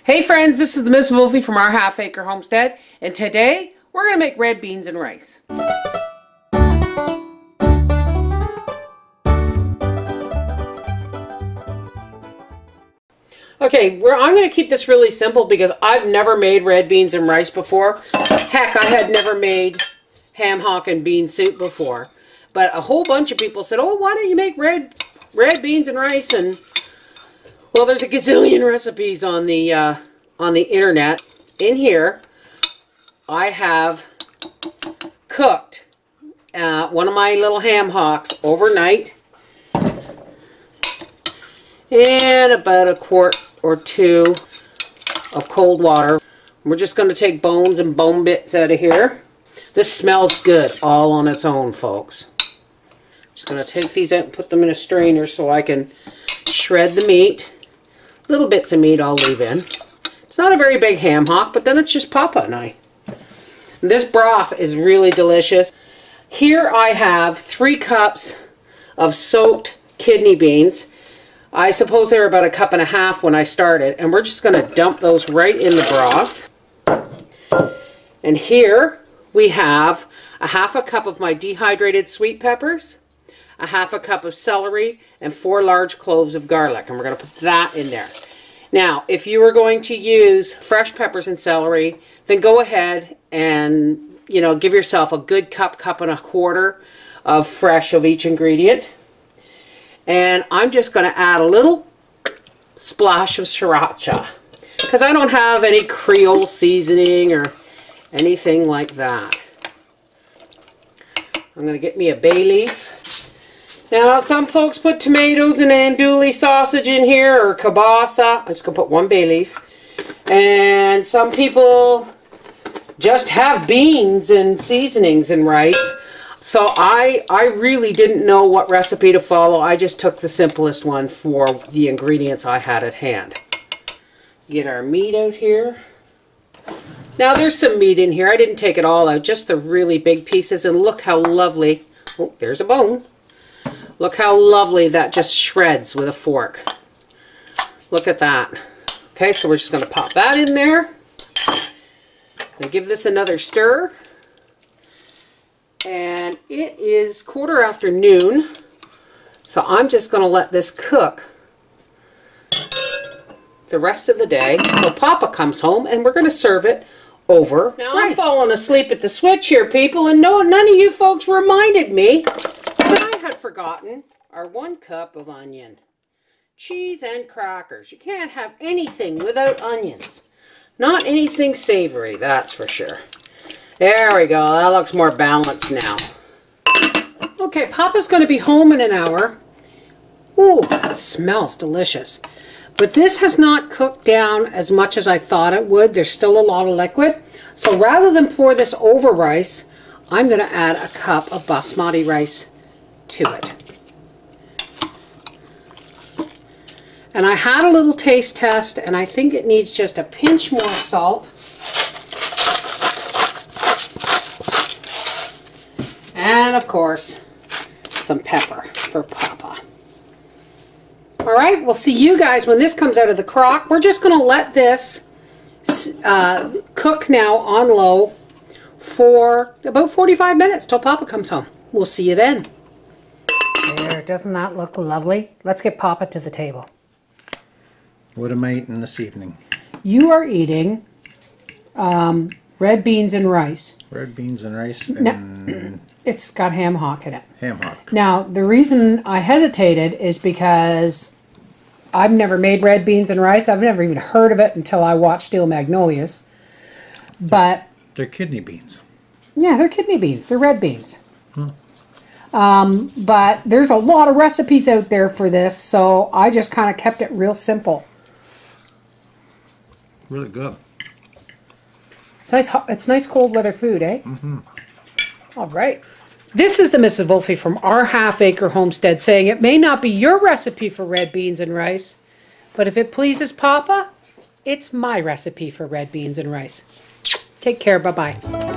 Hey friends, this is the Miss Wolfie from Our Half Acre Homestead, and today we're going to make red beans and rice. Okay, I'm going to keep this really simple because I've never made red beans and rice before. Heck, I had never made ham hock and bean soup before. But a whole bunch of people said, oh, why don't you make red beans and rice? And well, there's a gazillion recipes on the internet. In here, I have cooked one of my little ham hocks overnight in about a quart or two of cold water. We're just going to take bones and bone bits out of here. This smells good all on its own, folks. Just going to take these out and put them in a strainer so I can shred the meat. Little bits of meat I'll leave in. It's not a very big ham hock, but then it's just Papa and I. This broth is really delicious. Here I have 3 cups of soaked kidney beans. I suppose they were about 1.5 cups when I started, and we're just going to dump those right in the broth. And here we have 1/2 cup of my dehydrated sweet peppers, 1/2 cup of celery, and 4 large cloves of garlic, and we're going to put that in there. Now, if you were going to use fresh peppers and celery, then go ahead and, you know, give yourself a good cup and a quarter of fresh of each ingredient. And I'm just going to add a little splash of sriracha because I don't have any Creole seasoning or anything like that. I'm going to get me a bay leaf. Now, some folks put tomatoes and andouille sausage in here or kielbasa. I'm just going to put 1 bay leaf. And some people just have beans and seasonings and rice. So I really didn't know what recipe to follow. I just took the simplest one for the ingredients I had at hand. Get our meat out here. Now there's some meat in here. I didn't take it all out, just the really big pieces. And look how lovely. Oh, there's a bone. Look how lovely that just shreds with a fork. Look at that. Okay, so we're just going to pop that in there. And give this another stir. And it is 1/4 noon, so I'm just going to let this cook the rest of the day until Papa comes home, and we're going to serve it over now rice. I'm falling asleep at the switch here, people, and no, none of you folks reminded me that I had forgotten our 1 cup of onion, cheese, and crackers. You can't have anything without onions. Not anything savory, that's for sure. There we go. That looks more balanced now. Okay, Papa's going to be home in an hour. Ooh, it smells delicious. But this has not cooked down as much as I thought it would. There's still a lot of liquid. So rather than pour this over rice, I'm going to add 1 cup of basmati rice to it. And I had a little taste test, and I think it needs just a pinch more salt. And of course, some pepper for Papa. All right, we'll see you guys when this comes out of the crock. We're just going to let this cook now on low for about 45 minutes till Papa comes home. We'll see you then. There, doesn't that look lovely? Let's get Papa to the table. What am I eating this evening? You are eating red beans and rice. Red beans and rice and... It's got ham hock in it. Ham hock. Now, the reason I hesitated is because I've never made red beans and rice. I've never even heard of it until I watched Steel Magnolias. But... They're kidney beans. Yeah, they're kidney beans. They're red beans. But there's a lot of recipes out there for this, so I just kind of kept it real simple. Really good. It's nice cold weather food, eh? Mm-hmm. All right. This is the Mrs. Wolfie from Our Half Acre Homestead saying it may not be your recipe for red beans and rice, but if it pleases Papa, it's my recipe for red beans and rice. Take care. Bye-bye.